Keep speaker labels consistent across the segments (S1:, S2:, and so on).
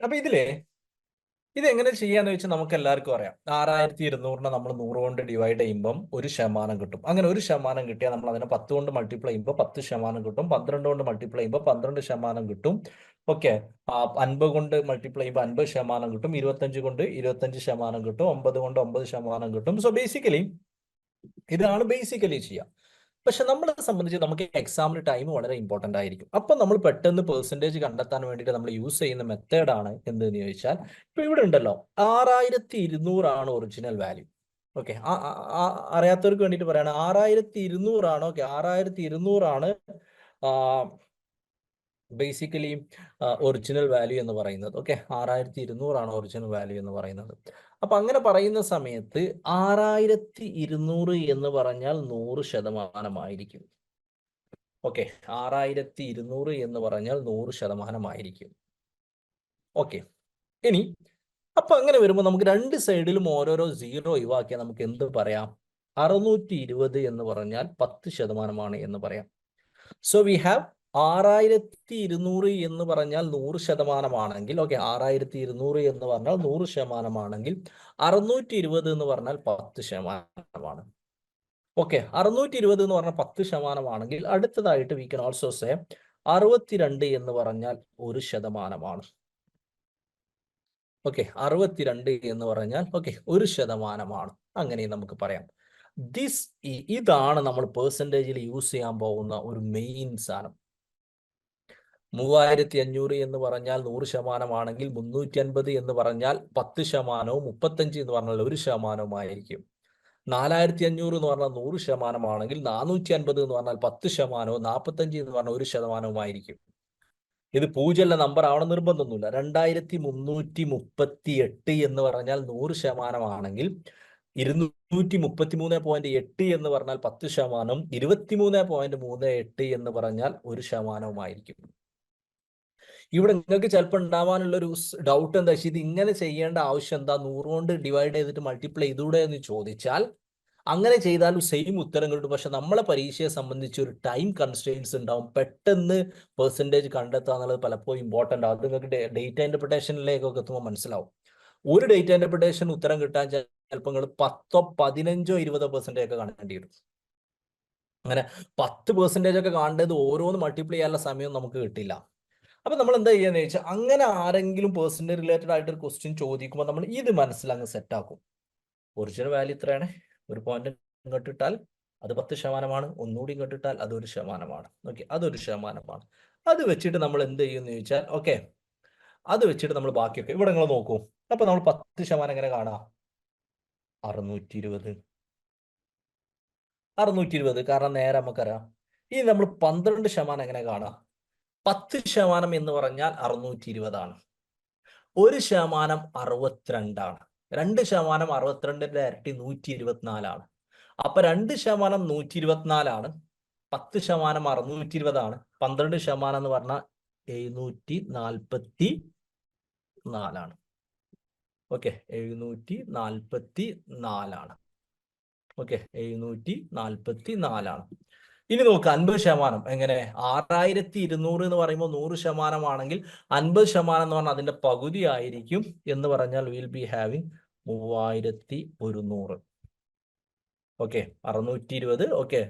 S1: അപ്പൊ ഇതെങ്ങനെ ചെയ്യാന്ന് വെച്ചാൽ നമുക്ക് എല്ലാവർക്കും അറിയാം. 6200 നമ്മൾ 100 കൊണ്ട് ഡിവൈഡ് ചെയ്യുമ്പം 1% കിട്ടും. അങ്ങനെ 1% കിട്ടിയാൽ നമ്മൾ അതിനെ 10 കൊണ്ട് മൾട്ടിപ്ലൈ ചെയ്യുമ്പോൾ 10% കിട്ടും. 12 കൊണ്ട് മൾട്ടിപ്ലൈ ചെയ്യുമ്പോൾ 12% കിട്ടും. ഓക്കെ. 50 കൊണ്ട് മൾട്ടിപ്ലൈ ചെയ്യുമ്പോൾ 50% കിട്ടും. 25 കൊണ്ട് 25% കിട്ടും. 9 കൊണ്ട് 9% കിട്ടും. സോ ഇതാണ് ബേസിക്കലി ചെയ്യുക. പക്ഷെ നമ്മളെ സംബന്ധിച്ച് നമുക്ക് എക്സാമിന് ടൈം വളരെ ഇമ്പോർട്ടന്റ് ആയിരിക്കും. അപ്പൊ നമ്മൾ പെട്ടെന്ന് പെർസെൻറ്റേജ് കണ്ടെത്താൻ വേണ്ടിയിട്ട് നമ്മൾ യൂസ് ചെയ്യുന്ന മെത്തേഡാണ് എന്തെന്ന് ചോദിച്ചാൽ, ഇപ്പൊ ഇവിടെ ഉണ്ടല്ലോ 6200 ആണ് ഒറിജിനൽ വാല്യൂ. ഓക്കെ. അറിയാത്തവർക്ക് വേണ്ടിയിട്ട് പറയാണ്, 6200 ആണ്. ഓക്കെ, 6200 ആണ് ബേസിക്കലി ഒറിജിനൽ വാല്യൂ എന്ന് പറയുന്നത്. ഓക്കെ, 6200 ആണ് ഒറിജിനൽ വാല്യൂ എന്ന് പറയുന്നത്. അപ്പൊ അങ്ങനെ പറയുന്ന സമയത്ത് 6200 എന്ന് പറഞ്ഞാൽ 100% ഓക്കെ. 6200 എന്ന് പറഞ്ഞാൽ 100% ഓക്കെ. ഇനി അപ്പൊ അങ്ങനെ വരുമ്പോൾ നമുക്ക് രണ്ട് സൈഡിലും ഓരോരോ സീറോ ഒഴിവാക്കിയാൽ നമുക്ക് എന്ത് പറയാം? 620 എന്ന് പറഞ്ഞാൽ 10% എന്ന് പറയാം. സോ വി ഹാവ് 6200 എന്ന് പറഞ്ഞാൽ 100% ഓക്കെ. 6200 എന്ന് പറഞ്ഞാൽ 100% 620 എന്ന് പറഞ്ഞാൽ 10%. ഓക്കെ. 620 എന്ന് പറഞ്ഞാൽ 10% അടുത്തതായിട്ട് വി കൻ ഓൾസോ സേ 62 എന്ന് പറഞ്ഞാൽ 1%. ഓക്കെ. 62 എന്ന് പറഞ്ഞാൽ ഓക്കെ 1%. അങ്ങനെ നമുക്ക് പറയാം. ഇതാണ് നമ്മൾ പെർസെൻറ്റേജിൽ യൂസ് ചെയ്യാൻ പോകുന്ന ഒരു മെയിൻ സാധനം. 3500 എന്ന് പറഞ്ഞാൽ 100% 350 എന്ന് പറഞ്ഞാൽ 10%, 35 എന്ന് പറഞ്ഞാൽ 1% 4500 എന്ന് പറഞ്ഞാൽ 100% 450 എന്ന് പറഞ്ഞാൽ 10%, 45 എന്ന് പറഞ്ഞാൽ 1% ഇത് പൂജ്യമുള്ള നമ്പർ ആവണം നിർബന്ധമൊന്നുമില്ല. 2338 എന്ന് പറഞ്ഞാൽ 100% 233.8 എന്ന് പറഞ്ഞാൽ 10%, 23.38 എന്ന് പറഞ്ഞാൽ 1% ഇവിടെ നിങ്ങൾക്ക് ചിലപ്പോൾ ഉണ്ടാവാനുള്ള ഒരു ഡൗട്ട് എന്താ വെച്ചാൽ, ഇത് ഇങ്ങനെ ചെയ്യേണ്ട ആവശ്യം എന്താ, 100 കൊണ്ട് ഡിവൈഡ് ചെയ്തിട്ട് മൾട്ടിപ്ലൈ ചെയ്തൂടെ എന്ന് ചോദിച്ചാൽ, അങ്ങനെ ചെയ്താൽ സെയിം ഉത്തരം കിട്ടും. പക്ഷെ നമ്മളെ പരീക്ഷയെ സംബന്ധിച്ച് ഒരു ടൈം കൺസ്ട്രെയിൻസ് ഉണ്ടാവും. പെട്ടെന്ന് പെർസെൻറ്റേജ് കണ്ടെത്തുക എന്നുള്ളത് പലപ്പോഴും ഇമ്പോർട്ടൻ്റ് ആവും. അത് നിങ്ങൾക്ക് ഡേറ്റ ഇന്റർപ്രിട്ടേഷനിലേക്കൊക്കെ എത്തുമ്പോൾ മനസ്സിലാവും. ഒരു ഡേറ്റ ഇന്റർപ്രിട്ടേഷൻ ഉത്തരം കിട്ടാൻ ചിലപ്പോൾ നിങ്ങൾ 10, 15, 20% ഒക്കെ കാണേണ്ടി വരും. അങ്ങനെ 10% ഒക്കെ കാണേണ്ടത് ഓരോന്ന് മൾട്ടിപ്ലൈ ചെയ്യാനുള്ള സമയം നമുക്ക് കിട്ടില്ല. അപ്പൊ നമ്മൾ എന്താ ചെയ്യാന്ന് ചോദിച്ചാൽ, അങ്ങനെ ആരെങ്കിലും പേഴ്സണൽ റിലേറ്റഡ് ആയിട്ട് ഒരു ക്വസ്റ്റ്യൻ ചോദിക്കുമ്പോൾ നമ്മൾ ഇത് മനസ്സിലങ്ങ് സെറ്റ് ആക്കും. ഒറിജിനൽ വാല്യൂ ഇത്രയാണ്. ഒരു പോയിന്റ് ഇങ്ങോട്ടിട്ടാൽ അത് 10%, ഒന്നുകൂടി ഇങ്ങോട്ടിട്ടാൽ അത് 1%. ഓക്കെ, അത് 1%. അത് വെച്ചിട്ട് നമ്മൾ എന്ത് ചെയ്യുമെന്ന് ചോദിച്ചാൽ, ഓക്കെ, അത് വെച്ചിട്ട് നമ്മൾ ബാക്കിയൊക്കെ ഇവിടെ നിങ്ങൾ നോക്കൂ. അപ്പൊ നമ്മൾ 10% എങ്ങനെ കാണാം? 620 കാരണം നേരെ നമുക്കറിയാം. ഇനി നമ്മൾ 12% എങ്ങനെ കാണാം? 10% എന്ന് പറഞ്ഞാൽ 620 ആണ്. 1% 62 ആണ്. 2% 62ന്റെ ഇരട്ടി 124 ആണ്. അപ്പൊ 2% 124 ആണ്. 10% 620 ആണ്. 12% എന്ന് പറഞ്ഞാൽ 744 ആണ്. ഓക്കെ, 744 ആണ്. ഓക്കെ, 744 ആണ്. ഇനി നോക്ക് 50%. എങ്ങനെ? 6200 എന്ന് പറയുമ്പോൾ 100% ആണെങ്കിൽ 50% എന്ന് പറഞ്ഞാൽ അതിന്റെ പകുതി ആയിരിക്കും. എന്ന് പറഞ്ഞാൽ will be having 3100. Okay, 620. Okay,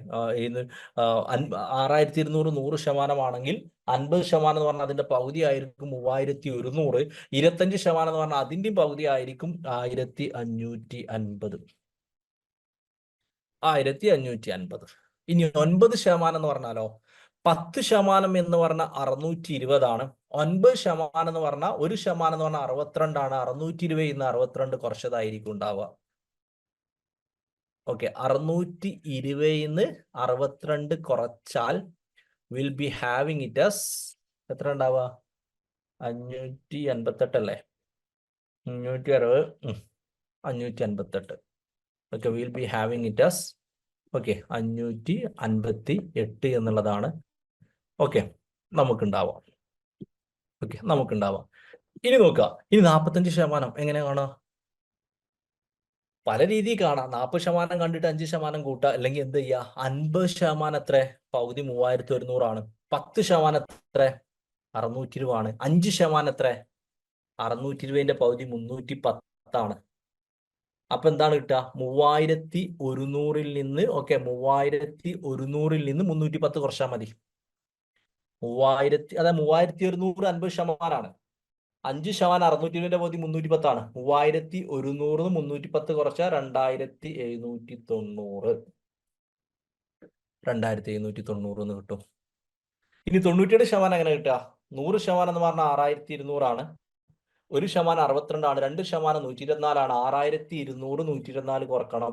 S1: 6200 100% ആണെങ്കിൽ 50% എന്ന് പറഞ്ഞാൽ അതിന്റെ പകുതി ആയിരിക്കും 3100. 25% എന്ന് പറഞ്ഞാൽ അതിന്റെയും പകുതി ആയിരിക്കും 1550. 1550. ഇനി 9% എന്ന് പറഞ്ഞാലോ? 10% എന്ന് പറഞ്ഞാൽ 620 ആണ്. 9% എന്ന് പറഞ്ഞാൽ 1% എന്ന് പറഞ്ഞാൽ 62 ആണ്. 620 ഇന്ന് 62 കുറച്ചതായിരിക്കും ഉണ്ടാവുക. ഓക്കെ, 620 62 കുറച്ചാൽ will be having it as എത്ര ഉണ്ടാവുക? 588 അല്ലേ? 560, 558. Okay, will be having it as okay 558 എന്നുള്ളതാണ്. ഓക്കെ, നമുക്കുണ്ടാവാം. ഓക്കെ, നമുക്കുണ്ടാവാം. ഇനി നോക്കുക. ഇനി 45% എങ്ങനെ കാണാം? പല രീതിയിൽ കാണാം. 40% കണ്ടിട്ട് 5% കൂട്ടുക, അല്ലെങ്കിൽ എന്ത് ചെയ്യുക? 50% എത്ര? പകുതി 3100 ആണ്. 10% എത്ര? 620 ആണ്. 5% എത്ര? 620ന്റെ പകുതി 310 അപ്പൊ എന്താണ് കിട്ടുക? 3100 നിന്ന് 310 കുറച്ചാൽ മതി. 3100 50%. 5% 620ന്റെ പകുതി 310. 3100 310 കുറച്ചാൽ 2790. 2790 എന്ന് കിട്ടും. ഇനി 97% എങ്ങനെ കിട്ടുക? 100% എന്ന് പറഞ്ഞാൽ 6200 1% 62 2% 124 6200 124 കുറക്കണം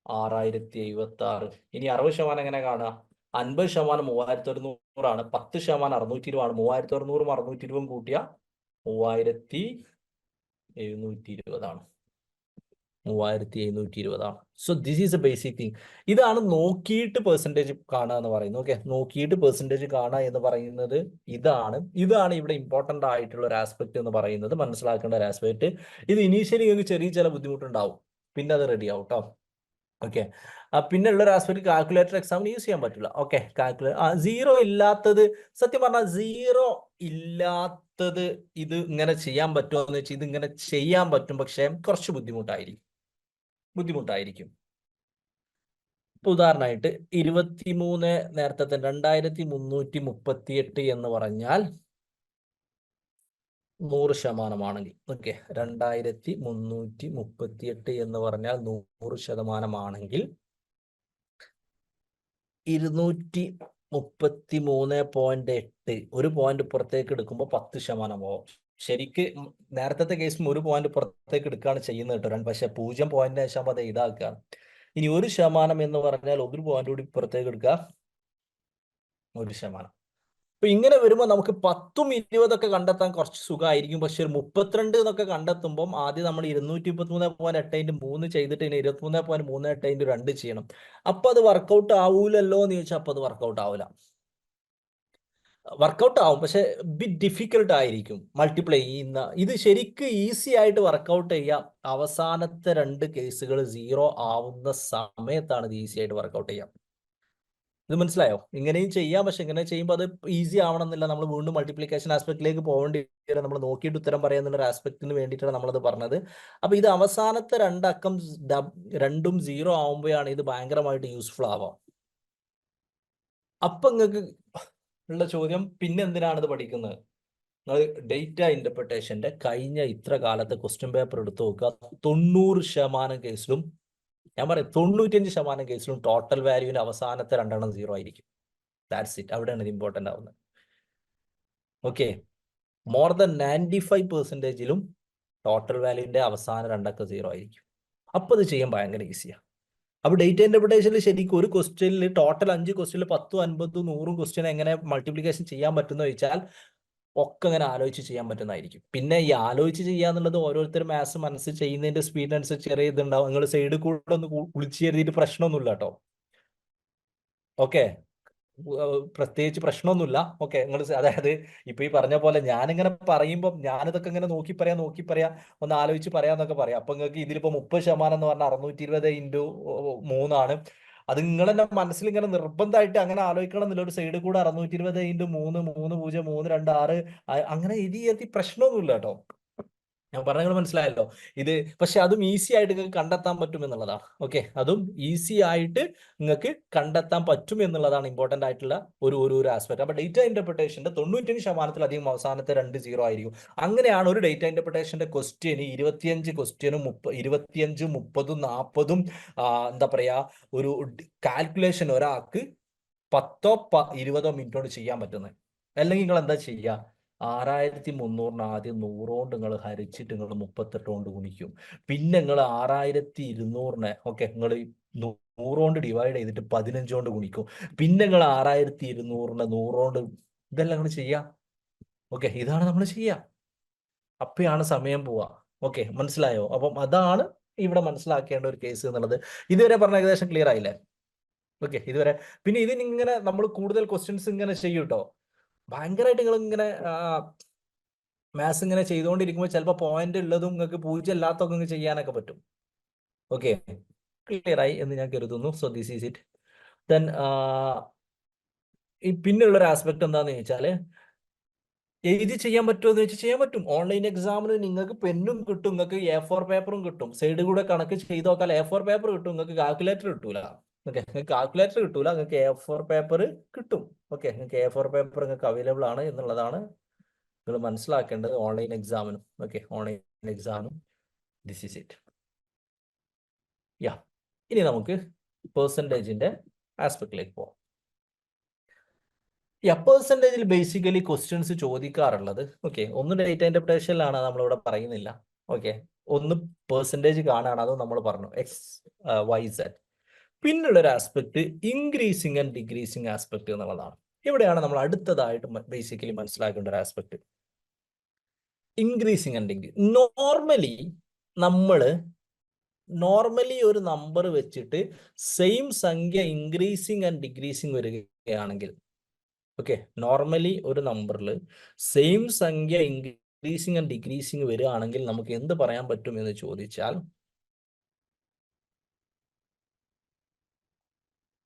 S1: 6076. ഇനി 60% എങ്ങനെ കാണുക? 50% 3600 10% 620 3600 620 കൂട്ടിയ 3720 3720. So this is A basic thing. ഇതാണ് നോക്കിയിട്ട് പെർസെൻറ്റേജ് കാണുക എന്ന് പറയുന്നത്. ഓക്കെ, നോക്കിയിട്ട് പെർസെൻറ്റേജ് കാണുക എന്ന് പറയുന്നത് ഇതാണ് ഇവിടെ ഇമ്പോർട്ടൻ്റ് ആയിട്ടുള്ള ഒരു ആസ്പെക്ട് എന്ന് പറയുന്നത്, മനസ്സിലാക്കേണ്ട ഒരു ആസ്പെക്ട്. ഇത് ഇനീഷ്യലി നിങ്ങൾക്ക് ചെറിയ ചില ബുദ്ധിമുട്ടുണ്ടാവും, പിന്നെ അത് റെഡി ആവും കേട്ടോ. ഓക്കെ, പിന്നെ ഉള്ളൊരു ആസ്പെക്ട് കാൽക്കുലേറ്റർ എക്സാമിന് യൂസ് ചെയ്യാൻ പറ്റില്ല. ഓക്കെ, സീറോ ഇല്ലാത്തത്, സത്യം പറഞ്ഞാൽ സീറോ ഇല്ലാത്തത് ഇത് ഇങ്ങനെ ചെയ്യാൻ പറ്റുമോ എന്ന് വെച്ചാൽ ഇത് ഇങ്ങനെ ചെയ്യാൻ പറ്റും, പക്ഷെ കുറച്ച് ബുദ്ധിമുട്ടായിരിക്കും. ഇപ്പൊ ഉദാഹരണമായിട്ട് 23 നേരത്തെ 2338 എന്ന് പറഞ്ഞാൽ 100% ഓക്കെ, 2338 എന്ന് പറഞ്ഞാൽ 100% 233.8 ഒരു പോയിന്റ് പുറത്തേക്ക് എടുക്കുമ്പോൾ 10% ആവും. ശരിക്ക് നേരത്തെ കേസിൽ 1 പോയിന്റ് പുറത്തേക്ക് എടുക്കുകയാണ് ചെയ്യുന്നത് കേട്ടോ, പക്ഷെ 0 പോയിന്റ് ശേഷം അത് ഇതാക്കുകയാണ്. ഇനി 1% എന്ന് പറഞ്ഞാൽ 1 പോയിന്റ് കൂടി പുറത്തേക്ക് എടുക്കുക, 1%. അപ്പൊ ഇങ്ങനെ വരുമ്പോൾ നമുക്ക് 10ഉം 20 കണ്ടെത്താൻ കുറച്ച് സുഖമായിരിക്കും. പക്ഷെ ഒരു 32 എന്നൊക്കെ കണ്ടെത്തുമ്പോൾ ആദ്യം നമ്മൾ 233.8 ചെയ്തിട്ട് ഇനി 23.38 ചെയ്യണം. അപ്പൊ അത് വർക്കൗട്ട് ആവൂലല്ലോ എന്ന് ചോദിച്ചാൽ അപ്പൊ അത് വർക്കൗട്ട് ആവില്ല. വർക്കൗട്ട് ആവും, പക്ഷെ ബിറ്റ് ഡിഫിക്കൽട്ട് ആയിരിക്കും മൾട്ടിപ്ലൈ ചെയ്യുന്ന. ഇത് ശരിക്കും ഈസി ആയിട്ട് വർക്കൗട്ട് ചെയ്യാം. അവസാനത്തെ 2 കേസുകൾ 0 ആവുന്ന സമയത്താണ് ഇത് ഈസി ആയിട്ട് വർക്കൗട്ട് ചെയ്യാം. ഇത് മനസ്സിലായോ? ഇങ്ങനെയും ചെയ്യാം, പക്ഷെ ഇങ്ങനെ ചെയ്യുമ്പോൾ അത് ഈസി ആവണമെന്നില്ല. നമ്മൾ വീണ്ടും മൾട്ടിപ്ലിക്കേഷൻ ആസ്പെക്റ്റിലേക്ക് പോകേണ്ടി വരും. നമ്മൾ നോക്കിയിട്ട് ഉത്തരം പറയാന്നുള്ള ഒരു ആസ്പെക്റ്റിന് വേണ്ടിയിട്ടാണ് നമ്മളത് പറഞ്ഞത്. അപ്പൊ ഇത് അവസാനത്തെ 2 അക്കം 2ഉം 0 ആവുമ്പോഴാണ് ഇത് ഭയങ്കരമായിട്ട് യൂസ്ഫുൾ ആവാം. അപ്പൊ നിങ്ങൾക്ക് ഉള്ള ചോദ്യം, പിന്നെ എന്തിനാണ് ഇത് പഠിക്കുന്നത്? നിങ്ങൾ ഡേറ്റ ഇന്റർപ്രിട്ടേഷന്റെ കഴിഞ്ഞ ഇത്ര കാലത്തെ ക്വസ്റ്റ്യൻ പേപ്പർ എടുത്ത് നോക്കുക. 90% കേസിലും, ഞാൻ പറയാം 95% കേസിലും ടോട്ടൽ വാല്യൂവിന്റെ അവസാനത്തെ 2 എണ്ണം 0 ആയിരിക്കും. That's it. അവിടെയാണ് ഇത് ഇമ്പോർട്ടൻ്റ് ആവുന്നത്. ഓക്കെ, മോർ ദാൻ 95%ലും ടോട്ടൽ വാല്യൂവിന്റെ അവസാന 2 അക്കം 0 ആയിരിക്കും. അപ്പൊ ഇത് ചെയ്യാൻ ഭയങ്കര ഈസിയാണ്. അപ്പൊ ഡേറ്റ ഇന്റർപ്രിട്ടേഷനിൽ ശരിക്കും ഒരു ക്വസ്റ്റ്യനിൽ ടോട്ടൽ 5 ക്വസ്റ്റ്യനിൽ 10, 50, 100 ക്വസ്റ്റ്യൻ എങ്ങനെ മൾട്ടിപ്ലിക്കേഷൻ ചെയ്യാൻ പറ്റുന്ന ചോദിച്ചാൽ ഒക്കെ അങ്ങനെ ആലോചിച്ച് ചെയ്യാൻ പറ്റുന്നതായിരിക്കും. പിന്നെ ഈ ആലോചിച്ച് ചെയ്യാന്നുള്ളത് ഓരോരുത്തരും മാത്സ് മനസ്സിൽ ചെയ്യുന്നതിന്റെ സ്പീഡിനനുസരിച്ച് ചെറിയ ഇതുണ്ടാവും. നിങ്ങൾ സൈഡിൽ കൂടെ ഒന്ന് വിളിച്ചു എഴുതിയിട്ട് പ്രശ്നമൊന്നുമില്ല കേട്ടോ. ഓക്കെ, പ്രത്യേകിച്ച് പ്രശ്നമൊന്നുമില്ല. ഓക്കെ, നിങ്ങൾ അതായത് ഇപ്പൊ ഈ പറഞ്ഞ പോലെ ഞാനിങ്ങനെ പറയുമ്പോൾ ഞാനിതൊക്കെ ഇങ്ങനെ നോക്കി പറയാ ഒന്ന് ആലോചിച്ച് പറയാന്നൊക്കെ പറയാം. അപ്പൊ നിങ്ങൾക്ക് ഇതിലിപ്പോ 30% എന്ന് പറഞ്ഞാൽ 620 × 3 അത് നിങ്ങൾ തന്നെ മനസ്സിൽ ഇങ്ങനെ നിർബന്ധമായിട്ട് അങ്ങനെ ആലോചിക്കണം എന്നില്ല. ഒരു സൈഡിൽ കൂടെ 620 × 3 3 0 3 2 6 അങ്ങനെ എഴുതി പ്രശ്നമൊന്നുമില്ല കേട്ടോ. ഞാൻ പറഞ്ഞത് മനസ്സിലായല്ലോ. ഇത് പക്ഷെ അതും ഈസി ആയിട്ട് നിങ്ങൾക്ക് കണ്ടെത്താൻ പറ്റും എന്നുള്ളതാണ്. ഓക്കെ, അതും ഈസി ആയിട്ട് നിങ്ങൾക്ക് കണ്ടെത്താൻ പറ്റും എന്നുള്ളതാണ് ഇമ്പോർട്ടൻ്റ് ആയിട്ടുള്ള ഒരു ആസ്പെക്ട്. അപ്പൊ ഡേറ്റ ഇന്റർപ്രിട്ടേഷന്റെ 95%-ലധികം അവസാനത്തെ 2 0 ആയിരിക്കും. അങ്ങനെയാണ് ഒരു ഡേറ്റ ഇന്റർപ്രിട്ടേഷന്റെ ക്വസ്റ്റ്യന് 25 ക്വസ്റ്റ്യനും 25, 30, 40 എന്താ പറയാ ഒരു കാൽക്കുലേഷൻ ഒരാൾക്ക് 10 20 മിനിറ്റ് കൊണ്ട് ചെയ്യാൻ പറ്റുന്നത്. അല്ലെങ്കിൽ നിങ്ങൾ എന്താ ചെയ്യുക? 6300 ആദ്യം 100 കൊണ്ട് നിങ്ങൾ ഹരിച്ചിട്ട് നിങ്ങൾ 38 കൊണ്ട് ഗുണിക്കും. പിന്നെ നിങ്ങൾ 6200 ഓക്കെ നിങ്ങൾ 100 കൊണ്ട് ഡിവൈഡ് ചെയ്തിട്ട് 15 കൊണ്ട് ഗുണിക്കും. പിന്നെ നിങ്ങൾ 6200 100 കൊണ്ട് ഇതെല്ലാം നിങ്ങൾ ചെയ്യാം. ഓക്കെ, ഇതാണ് നമ്മൾ ചെയ്യുക. അപ്പോഴാണ് സമയം പോവുക. ഓക്കെ, മനസ്സിലായോ? അപ്പം അതാണ് ഇവിടെ മനസ്സിലാക്കേണ്ട ഒരു കേസ് എന്നുള്ളത്. ഇതുവരെ പറഞ്ഞ ഏകദേശം ക്ലിയർ ആയില്ലേ? ഓക്കെ, ഇതുവരെ. പിന്നെ ഇതിനിങ്ങനെ നമ്മൾ കൂടുതൽ ക്വസ്റ്റ്യൻസ് ഇങ്ങനെ ചെയ്യും കേട്ടോ. ഭയങ്കരമായിട്ട് നിങ്ങൾ ഇങ്ങനെ മാത്സ് ഇങ്ങനെ ചെയ്തുകൊണ്ടിരിക്കുമ്പോൾ ചിലപ്പോൾ പോയിന്റ് ഉള്ളതും നിങ്ങൾക്ക് 0 അല്ലാത്തതൊക്കെ നിങ്ങൾക്ക് ചെയ്യാനൊക്കെ പറ്റും. ഓക്കെ, ക്ലിയർ ആയി എന്ന് ഞാൻ കരുതുന്നു. So this is it. Then ഈ പിന്നെയുള്ളൊരു ആസ്പെക്ട് എന്താണെന്ന് ചോദിച്ചാൽ എഴുതി ചെയ്യാൻ പറ്റുമോ എന്ന് വെച്ചാൽ ചെയ്യാൻ പറ്റും. ഓൺലൈൻ എക്സാമിന് നിങ്ങൾക്ക് പെന്നും കിട്ടും, നിങ്ങൾക്ക് A4 പേപ്പറും കിട്ടും. സൈഡ് കൂടെ കണക്ക് ചെയ്ത് നോക്കാൻ A4 പേപ്പർ കിട്ടും, നിങ്ങൾക്ക് കാൽക്കുലേറ്റർ കിട്ടൂല. ഓക്കെ, നിങ്ങൾക്ക് കാൽക്കുലേറ്റർ കിട്ടൂല, നിങ്ങൾക്ക് A4 പേപ്പർ കിട്ടും. ഓക്കെ, നിങ്ങൾക്ക് A4 പേപ്പർ നിങ്ങൾക്ക് അവൈലബിൾ ആണ് എന്നുള്ളതാണ് നിങ്ങൾ മനസ്സിലാക്കേണ്ടത് ഓൺലൈൻ എക്സാമിനും. ഓക്കെ, ഓൺലൈൻ എക്സാമിനും ദിസ് ഈസ് ഇറ്റ്. യാ, ഇനി നമുക്ക് പെർസെൻറ്റേജിന്റെ ആസ്പെക്റ്റിലേക്ക് പോകാം. പെർസെൻറ്റേജിൽ ബേസിക്കലി ക്വസ്റ്റ്യൻസ് ചോദിക്കാറുള്ളത്, ഓക്കെ, ഒന്ന് ഡേറ്റ ഇന്റർപ്രിട്ടേഷനിലാണ്, നമ്മളിവിടെ പറയുന്നില്ല. ഓക്കെ, ഒന്ന് പെർസെൻറ്റേജ് കാണാണ്, അത് നമ്മൾ പറഞ്ഞു, XYZ. പിന്നുള്ളൊരു aspect increasing and decreasing aspect എന്നുള്ളതാണ്. ഇവിടെയാണ് നമ്മൾ അടുത്തതായിട്ട് ബേസിക്കലി മനസ്സിലാക്കേണ്ട ഒരു aspect, increasing and decreasing. Normally ഒരു നമ്പർ വെച്ചിട്ട് സെയിം സംഖ്യ ഇൻക്രീസിങ് ആൻഡ് ഡിക്രീസിങ് വരികയാണെങ്കിൽ, ഓക്കെ, നോർമലി ഒരു നമ്പറിൽ സെയിം സംഖ്യ ഇൻക്രീസിങ് ആൻഡ് ഡിക്രീസിങ് വരികയാണെങ്കിൽ നമുക്ക് എന്ത് പറയാൻ പറ്റും എന്ന് ചോദിച്ചാൽ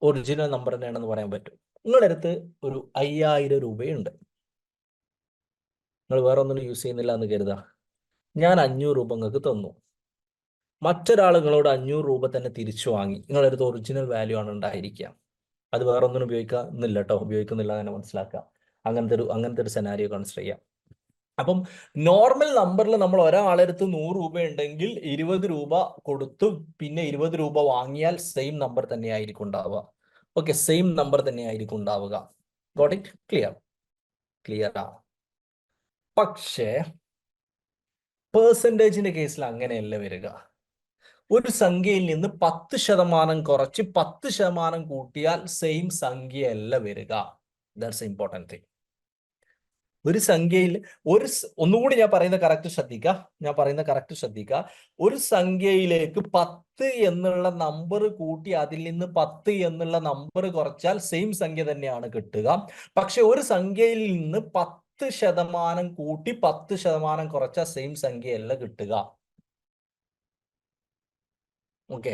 S1: ഒറിജിനൽ നമ്പർ തന്നെയാണെന്ന് പറയാൻ പറ്റും. നിങ്ങളുടെ അടുത്ത് ഒരു 5000 രൂപയുണ്ട്, നിങ്ങൾ വേറെ ഒന്നും യൂസ് ചെയ്യുന്നില്ല എന്ന് കരുതാ. ഞാൻ 500 രൂപ നിങ്ങൾക്ക് തന്നു. മറ്റൊരാൾ നിങ്ങളോട് 500 രൂപ തന്നെ തിരിച്ചു വാങ്ങി. നിങ്ങളുടെ അടുത്ത് ഒറിജിനൽ വാല്യൂ ആണ് ഉണ്ടായിരിക്കുക. അത് വേറെ ഒന്നിനും ഉപയോഗിക്കുന്നില്ല കേട്ടോ, ഉപയോഗിക്കുന്നില്ല തന്നെ മനസ്സിലാക്കുക. അങ്ങനത്തെ ഒരു സെനാരിയോ കൺസിഡർ ചെയ്യാം. അപ്പം നോർമൽ നമ്പറിൽ നമ്മൾ ഒരാളെടുത്ത് 100 രൂപ ഉണ്ടെങ്കിൽ 20 രൂപ കൊടുത്തു പിന്നെ 20 രൂപ വാങ്ങിയാൽ സെയിം നമ്പർ തന്നെയായിരിക്കും ഉണ്ടാവുക. ഓക്കെ, സെയിം നമ്പർ തന്നെയായിരിക്കും ഉണ്ടാവുക. Got it? ക്ലിയർ ആണ്. പക്ഷേ പെർസെൻറ്റേജിന്റെ കേസിൽ അങ്ങനെയല്ല വരിക. ഒരു സംഖ്യയിൽ നിന്ന് 10% കുറച്ച് 10% കൂട്ടിയാൽ സെയിം സംഖ്യയല്ല വരിക. That's important thing. ഒരു സംഖ്യയിൽ ഒന്നുകൂടി ഞാൻ പറയുന്ന കറക്റ്റ് ശ്രദ്ധിക്കുക. ഒരു സംഖ്യയിലേക്ക് 10 എന്നുള്ള നമ്പർ കൂട്ടി അതിൽ നിന്ന് 10 എന്നുള്ള നമ്പർ കുറച്ചാൽ സെയിം സംഖ്യ തന്നെയാണ് കിട്ടുക. പക്ഷെ ഒരു സംഖ്യയിൽ നിന്ന് 10% കൂട്ടി 10% കുറച്ചാൽ സെയിം സംഖ്യയല്ല കിട്ടുക. ഓക്കെ,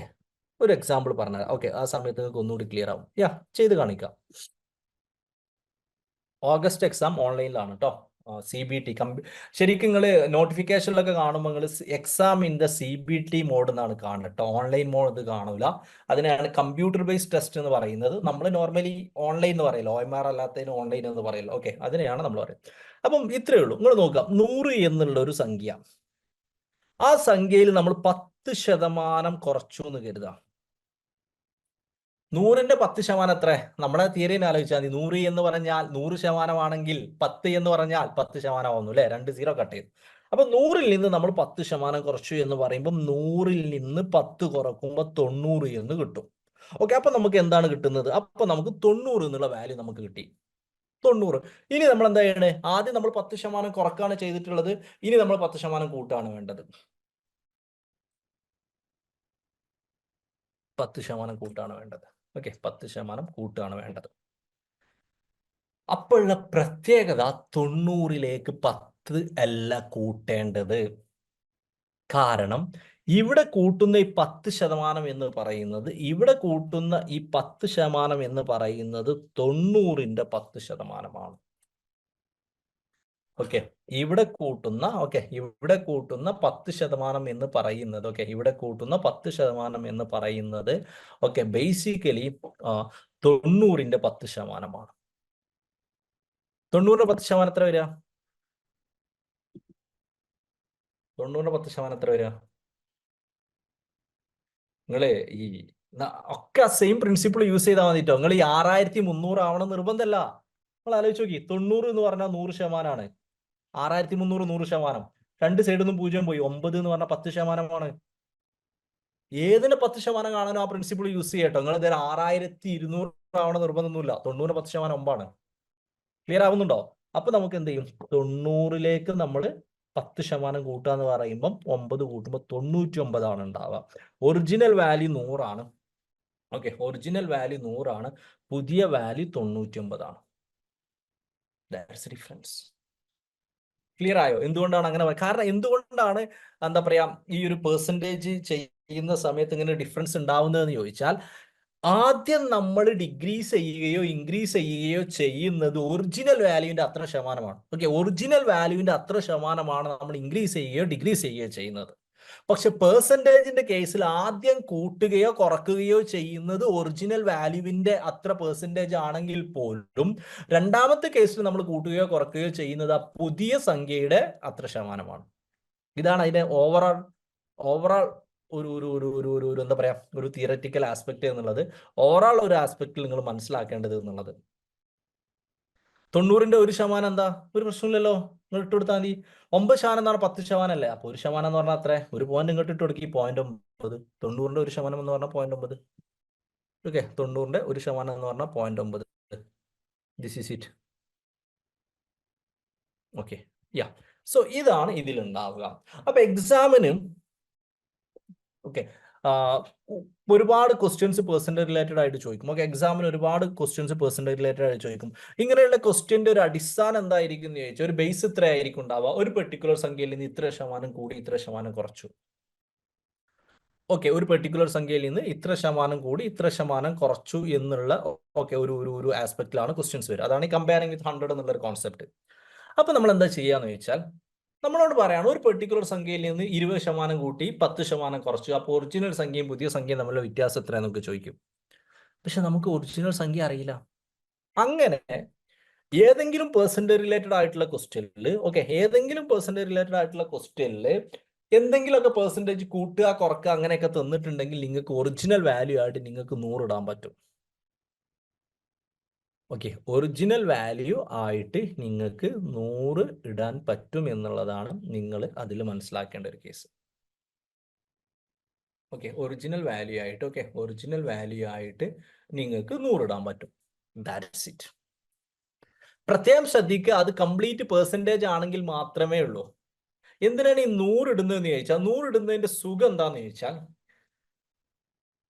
S1: ഒരു എക്സാമ്പിൾ പറഞ്ഞാൽ ഓക്കെ, ആ സമയത്ത് നിങ്ങൾക്ക് ഒന്നുകൂടി ക്ലിയർ ആവും. ചെയ്ത് കാണിക്കാം. ഓഗസ്റ്റ് എക്സാം ഓൺലൈനിലാണ് കേട്ടോ. CBT ശരിക്കും നിങ്ങൾ നോട്ടിഫിക്കേഷനിലൊക്കെ കാണുമ്പോൾ നിങ്ങൾ exam in the CBT mode എന്നാണ് കാണുന്നത് കേട്ടോ. ഓൺലൈൻ മോഡ് ഇത് കാണൂല. അതിനെയാണ് കമ്പ്യൂട്ടർ ബേസ്ഡ് ടെസ്റ്റ് എന്ന് പറയുന്നത്. നമ്മൾ നോർമലി ഓൺലൈൻ എന്ന് പറയല്ലോ, OMR അല്ലാത്തതിന് ഓൺലൈൻ എന്ന് പറയല്ലോ. ഓക്കെ, അതിനെയാണ് നമ്മൾ പറയുന്നത്. അപ്പം ഇത്രയേ ഉള്ളൂ. നിങ്ങൾ നോക്കാം, 100 എന്നുള്ള ഒരു സംഖ്യ, ആ സംഖ്യയിൽ നമ്മൾ 10% കുറച്ചു എന്ന് കരുതാം. 100ന്റെ 10% എത്ര? നമ്മുടെ തിയറിനെ ആലോചിച്ചാൽ മതി. 100 എന്ന് പറഞ്ഞാൽ 100% ആണെങ്കിൽ 10 എന്ന് പറഞ്ഞാൽ 10% ആവുന്നു അല്ലെ? 2 0 കട്ട് ചെയ്തു. അപ്പൊ 100ൽ നിന്ന് നമ്മൾ 10% കുറച്ചു എന്ന് പറയുമ്പോൾ 100ൽ നിന്ന് 10 കുറക്കുമ്പോൾ 90 എന്ന് കിട്ടും. ഓക്കെ, അപ്പൊ നമുക്ക് എന്താണ് കിട്ടുന്നത്? അപ്പൊ നമുക്ക് 90 എന്നുള്ള വാല്യൂ നമുക്ക് കിട്ടി. 90. ഇനി നമ്മൾ എന്താ ചെയ്യണേ? ആദ്യം നമ്മൾ 10% കുറക്കാണ് ചെയ്തിട്ടുള്ളത്. ഇനി നമ്മൾ 10% കൂട്ടാണ് വേണ്ടത്. 10% കൂട്ടാണ് വേണ്ടത്. ഓക്കെ, 10% കൂട്ടാണ് വേണ്ടത്. അപ്പോഴുള്ള പ്രത്യേകത 90ലേക്ക് 10 അല്ല കൂട്ടേണ്ടത്. കാരണം ഇവിടെ കൂട്ടുന്ന ഈ 10% എന്ന് പറയുന്നത്, ഇവിടെ കൂട്ടുന്ന ഈ 10% എന്ന് പറയുന്നത് 90ന്റെ 10%. ഓക്കെ, ഇവിടെ കൂട്ടുന്ന 10% എന്ന് പറയുന്നത്, ഓക്കെ, ഇവിടെ കൂട്ടുന്ന 10% എന്ന് പറയുന്നത്, ഓക്കെ, ബേസിക്കലി 90ന്റെ 10%. 90ന്റെ 10% എത്ര വരിക? 90ന്റെ 10% എത്ര വരിക? നിങ്ങള് ഈ ഒക്കെ സെയിം പ്രിൻസിപ്പിൾ യൂസ് ചെയ്താൽ മതിട്ടോ. നിങ്ങൾ ഈ 6300 ആവണം നിർബന്ധമല്ല. നിങ്ങൾ ആലോചിച്ച് നോക്കി, 90 എന്ന് പറഞ്ഞാൽ 100%. 6300 100%. രണ്ട് സൈഡിൽ നിന്നും 0 പോയി. 9 എന്ന് പറഞ്ഞാൽ 10%. ഏതിന് 10% കാണാനോ ആ പ്രിൻസിപ്പിൾ യൂസ് ചെയ്യട്ടോ. നിങ്ങൾ ഇതേ 6200 ആവണം നിർബന്ധമൊന്നുമില്ല. 90 10% 9ആണ്. ക്ലിയർ ആവുന്നുണ്ടോ? അപ്പൊ നമുക്ക് എന്ത് ചെയ്യും? 90ലേക്ക് നമ്മൾ 10% കൂട്ടുക എന്ന് പറയുമ്പം 9 കൂട്ടുമ്പോൾ 99 ഉണ്ടാവുക. ഒറിജിനൽ വാല്യൂ 100 ആണ്. ഓക്കെ, ഒറിജിനൽ വാല്യൂ 100 ആണ്. പുതിയ വാല്യൂ 99 ആണ്. That's difference. ക്ലിയർ ആയോ? എന്തുകൊണ്ടാണ് അങ്ങനെ? കാരണം എന്തുകൊണ്ടാണ് എന്താ പറയാ ഈ ഒരു പെർസെൻറ്റേജ് ചെയ്യുന്ന സമയത്ത് ഇങ്ങനെ ഡിഫറൻസ് ഉണ്ടാവുന്നതെന്ന് ചോദിച്ചാൽ, ആദ്യം നമ്മൾ ഡിക്രീസ് ചെയ്യുകയോ ഇൻക്രീസ് ചെയ്യുകയോ ചെയ്യുന്നത് ഒറിജിനൽ വാല്യൂവിന്റെ അത്ര ശതമാനമാണ്. ഓക്കെ, ഒറിജിനൽ വാല്യൂവിന്റെ അത്ര ശതമാനമാണ് നമ്മൾ ഇൻക്രീസ് ചെയ്യുകയോ ഡിക്രീസ് ചെയ്യുകയോ ചെയ്യുന്നത്. പക്ഷെ പേഴ്സൻറ്റേജിന്റെ കേസിൽ ആദ്യം കൂട്ടുകയോ കുറക്കുകയോ ചെയ്യുന്നത് ഒറിജിനൽ വാല്യൂവിന്റെ അത്ര പേഴ്സൻറ്റേജ് ആണെങ്കിൽ പോലും രണ്ടാമത്തെ കേസിൽ നമ്മൾ കൂട്ടുകയോ കുറക്കുകയോ ചെയ്യുന്നത് ആ പുതിയ സംഖ്യയുടെ അത്ര ശതമാനമാണ്. ഇതാണ് അതിന്റെ ഓവറോൾ ഒരു എന്താ പറയാ, ഒരു തിയററ്റിക്കൽ ആസ്പെക്ട് എന്നുള്ളത്. ഓവറോൾ ഒരു ആസ്പെക്റ്റിൽ നിങ്ങൾ മനസ്സിലാക്കേണ്ടത് എന്നുള്ളത് 90ന്റെ 1% എന്താ, ഒരു പ്രശ്നമില്ലല്ലോ, നിങ്ങൾ ഇട്ട് കൊടുത്താൽ മതി. 9% എന്ന് പറഞ്ഞാൽ 10% അല്ലേ, അപ്പൊ 1% എന്ന് പറഞ്ഞാൽ അത്ര, ഒരു പോയിന്റ് ഇങ്ങോട്ട് ഇട്ട് കൊടുക്കി, 0.9. 90ന്റെ 1% എന്ന് പറഞ്ഞാൽ 0.9. ഓക്കെ, 90ന്റെ 1% എന്ന് പറഞ്ഞാൽ 0.9. This is it. Okay, yeah. So ഇതാണ് ഇതിലുണ്ടാവുക. അപ്പൊ എക്സാമിന് ഓക്കെ ഒരുപാട് ക്വസ്റ്റ്യൻസ് പേഴ്സൻ്റ് റിലേറ്റഡ് ആയിട്ട് ചോദിക്കും. ഓക്കെ, എക്സാമിന് ഒരുപാട് ക്വസ്റ്റ്യൻസ് പേഴ്സൻ്റ് റിലേറ്റഡ് ആയിട്ട് ചോദിക്കും. ഇങ്ങനെയുള്ള ക്വസ്റ്റ്യൻ്റെ ഒരു അടിസ്ഥാനം എന്തായിരിക്കും എന്ന് ചോദിച്ചാൽ ഒരു ബേസ് ഇത്ര ആയിരിക്കും ഉണ്ടാവുക. ഒരു പെർട്ടിക്കുലർ സംഖ്യയിൽ നിന്ന് ഇത്ര ശതമാനം കൂടി ഇത്ര ശതമാനം കുറച്ചു. ഓക്കെ, ഒരു പെർട്ടിക്കുലർ സംഖ്യയിൽ നിന്ന് ഇത്ര ശതമാനം കൂടി ഇത്ര ശതമാനം കുറച്ചു എന്നുള്ള ഓക്കെ ഒരു ആസ്പെക്റ്റിലാണ് ക്വസ്റ്റ്യൻസ് വരിക. അതാണ് ഈ കമ്പയറിംഗ് വിത്ത് 100 എന്നുള്ള ഒരു കോൺസെപ്റ്റ്. അപ്പൊ നമ്മൾ എന്താ ചെയ്യാന്ന് ചോദിച്ചാൽ നമ്മളോട് പറയാണ് ഒരു പെർട്ടിക്കുലർ സംഖ്യയിൽ നിന്ന് 20% കൂട്ടി 10% കുറച്ചു. അപ്പോൾ ഒറിജിനൽ സംഖ്യയും പുതിയ സംഖ്യയും തമ്മിലുള്ള വ്യത്യാസം എത്രയാണെന്ന് നമുക്ക് ചോദിക്കും. പക്ഷെ നമുക്ക് ഒറിജിനൽ സംഖ്യ അറിയില്ല. അങ്ങനെ ഏതെങ്കിലും പേഴ്സൻ്റേജ് റിലേറ്റഡ് ആയിട്ടുള്ള ക്വസ്റ്റ്യനിൽ ഏതെങ്കിലും പേഴ്സൻ്റേജ് റിലേറ്റഡ് ആയിട്ടുള്ള ക്വസ്റ്റ്യനിൽ എന്തെങ്കിലുമൊക്കെ പേഴ്സൻറ്റേജ് കൂട്ടുക കുറക്കുക അങ്ങനെയൊക്കെ തന്നിട്ടുണ്ടെങ്കിൽ നിങ്ങൾക്ക് ഒറിജിനൽ വാല്യൂ ആയിട്ട് നിങ്ങൾക്ക് 100 ഇടാൻ പറ്റും. ഓക്കെ, ഒറിജിനൽ വാല്യൂ ആയിട്ട് നിങ്ങൾക്ക് 100 ഇടാൻ പറ്റും എന്നുള്ളതാണ് നിങ്ങൾ അതിൽ മനസ്സിലാക്കേണ്ട ഒരു കേസ്. ഓക്കെ, ഒറിജിനൽ വാല്യൂ ആയിട്ട് നിങ്ങൾക്ക് 100 ഇടാൻ പറ്റും. That's it. പ്രത്യേകം ശ്രദ്ധിക്കുക, അത് കംപ്ലീറ്റ് പെർസെൻറ്റേജ് ആണെങ്കിൽ മാത്രമേ ഉള്ളൂ. എന്തിനാണ് ഈ 100 ഇടുന്നതെന്ന് ചോദിച്ചാൽ 100 ഇടുന്നതിന്റെ സുഖം എന്താന്ന് ചോദിച്ചാൽ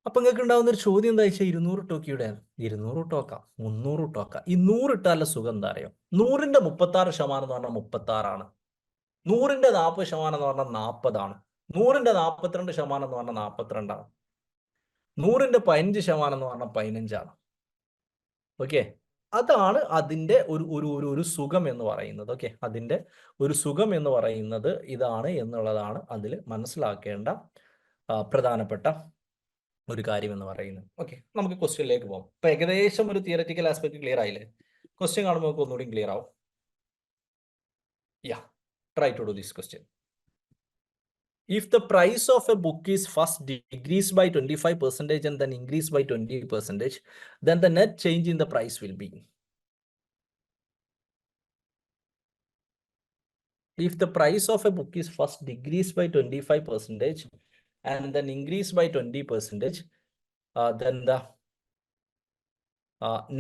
S1: അപ്പൊ നിങ്ങൾക്ക് ഉണ്ടാവുന്ന ഒരു ചോദ്യം എന്താ വെച്ചാൽ 200 ഇട്ടോക്കിയുടെ 200 ഇട്ടോക്കാം 300 ഇട്ടോക്കാം. ഈ 100 ഇട്ടാലുള്ള സുഖം എന്താ അറിയോ? 100ന്റെ 36% എന്ന് പറഞ്ഞാൽ 36 100ന്റെ 40% എന്ന് പറഞ്ഞാൽ 40 100ന്റെ 42% എന്ന് പറഞ്ഞാൽ 42 100ന്റെ 15% എന്ന് പറഞ്ഞാൽ 15 ഓക്കെ, അതാണ് അതിന്റെ ഒരു സുഖം എന്ന് പറയുന്നത്. ഓക്കെ, അതിന്റെ ഒരു സുഖം എന്ന് പറയുന്നത് ഇതാണ് എന്നുള്ളതാണ് അതിൽ മനസ്സിലാക്കേണ്ട പ്രധാനപ്പെട്ട ഒരു കാര്യം എന്ന് പറയുന്നത്. ഓക്കെ, നമുക്ക് ക്വസ്റ്റ്യനിലേക്ക് പോകാം. അപ്പൊ ഏകദേശം ഒരു തിയററ്റിക്കൽ ആസ്പെക്ട് ക്ലിയർ ആയില്ലേ? ക്വസ്റ്റ്യൻ കാണുമ്പോൾ നമുക്ക് ഒന്നുകൂടി ക്ലിയർ ആവും. Yeah, try to do this question. If the price of a book is first decreased by 25% and then increased by 20%, then the net change in the price will be. If the price of a book is first decreased by 25% and then increased by 20%, then the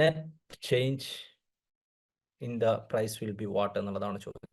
S1: net change in the price will be what എന്നുള്ളതാണ് ചോദ്യം.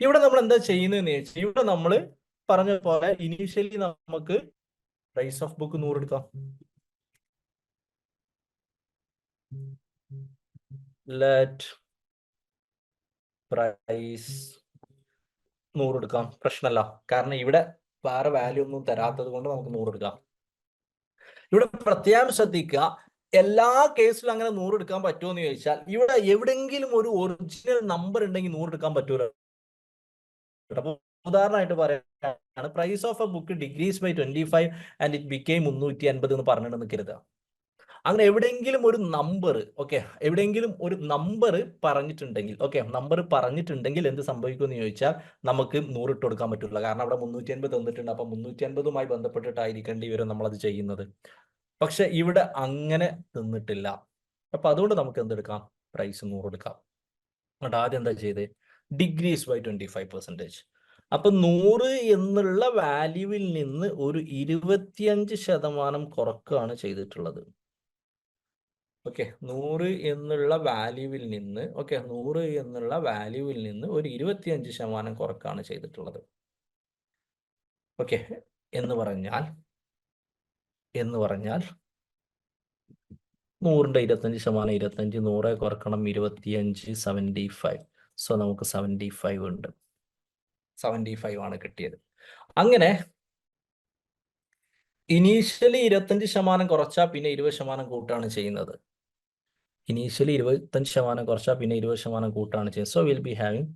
S1: ഇവിടെ നമ്മൾ എന്താ ചെയ്യുന്നതെന്ന് ചോദിച്ചാൽ ഇവിടെ നമ്മൾ പറഞ്ഞ പോലെ ഇനീഷ്യലി നമുക്ക് പ്രൈസ് ഓഫ് ബുക്ക് 100 എടുക്കാം. ലെറ്റ് പ്രൈസ് 100 എടുക്കാം, പ്രശ്നമല്ല. കാരണം ഇവിടെ വേറെ വാല്യൂ ഒന്നും തരാത്തത് കൊണ്ട് നമുക്ക് 100 എടുക്കാം. ഇവിടെ പ്രത്യേകം ശ്രദ്ധിക്കുക, എല്ലാ കേസിലും അങ്ങനെ 100 എടുക്കാൻ പറ്റുമോ എന്ന് ചോദിച്ചാൽ ഇവിടെ എവിടെങ്കിലും ഒരു ഒറിജിനൽ നമ്പർ ഉണ്ടെങ്കിൽ 100 എടുക്കാൻ പറ്റൂല. അപ്പൊ ഉദാഹരണമായിട്ട് പറയാണ്, price of a book decrease by 25 and it became 350 എന്ന് പറഞ്ഞിട്ട് നിൽക്കരുത്. അങ്ങനെ എവിടെയെങ്കിലും ഒരു നമ്പർ, ഓക്കെ, എവിടെയെങ്കിലും ഒരു നമ്പർ പറഞ്ഞിട്ടുണ്ടെങ്കിൽ, ഓക്കെ, നമ്പർ പറഞ്ഞിട്ടുണ്ടെങ്കിൽ എന്ത് സംഭവിക്കുമെന്ന് ചോദിച്ചാൽ നമുക്ക് 100 ഇട്ട് കൊടുക്കാൻ പറ്റില്ല. കാരണം അവിടെ 350 തന്നിട്ടുണ്ട്. അപ്പൊ 350മായി ബന്ധപ്പെട്ടിട്ടായിരിക്കേണ്ടി വരും നമ്മളത് ചെയ്യുന്നത്. പക്ഷെ ഇവിടെ അങ്ങനെ തന്നിട്ടില്ല. അപ്പൊ അതുകൊണ്ട് നമുക്ക് എന്തെടുക്കാം, പ്രൈസ് 100 എടുക്കാം. എന്നിട്ട് ആദ്യം എന്താ ചെയ്തേ, ഡിക്രീസ് ബൈ 25%. അപ്പൊ 100 എന്നുള്ള വാല്യൂവിൽ നിന്ന് ഒരു 25% കുറക്കുകയാണ് ചെയ്തിട്ടുള്ളത്. ഓക്കെ, 100 എന്നുള്ള വാല്യൂവിൽ നിന്ന്, ഓക്കെ, 100 എന്നുള്ള വാല്യൂവിൽ നിന്ന് ഒരു 25% കുറക്കാണ് ചെയ്തിട്ടുള്ളത്. ഓക്കെ, എന്ന് പറഞ്ഞാൽ 100ന്റെ 25%, 25, 100 കുറക്കണം 25, 75. സോ നമുക്ക് 75 ഉണ്ട്. 75 ആണ് കിട്ടിയത്. അങ്ങനെ ഇനീഷ്യലി 25% കുറച്ചാൽ പിന്നെ 20% കൂട്ടാണ് ചെയ്യുന്നത്. ഇനീഷ്യലി 25% കുറച്ചാൽ പിന്നെ 20% കൂട്ടാണ് ചെയ്യുന്നത്. സോ വിൽ ബി ഹാവിങ്